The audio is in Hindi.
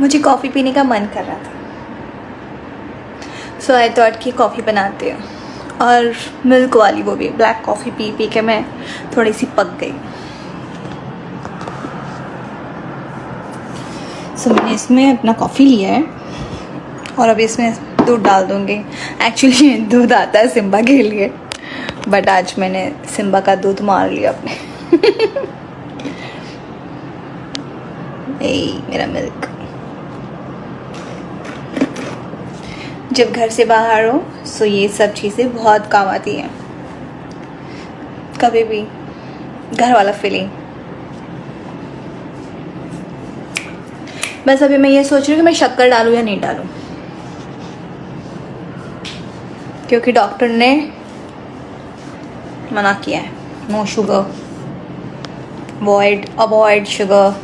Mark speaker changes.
Speaker 1: मुझे कॉफ़ी पीने का मन कर रहा था, सो आई थॉट कि कॉफ़ी बनाते हैं, और मिल्क वाली, वो भी ब्लैक कॉफ़ी पी पी के मैं थोड़ी सी पक गई। सो मैंने इसमें अपना कॉफ़ी लिया है और अभी इसमें दूध डाल दूँगी। एक्चुअली दूध आता है सिम्बा के लिए, बट आज मैंने सिम्बा का दूध मार लिया अपने। ए मेरा मिल्क। जब घर से बाहर हो सो ये सब चीज़ें बहुत काम आती हैं, कभी भी घर वाला फीलिंग। बस अभी मैं ये सोच रही हूँ कि मैं शक्कर डालूँ या नहीं डालूँ, क्योंकि डॉक्टर ने मना किया है, नो शुगर, अवॉइड शुगर।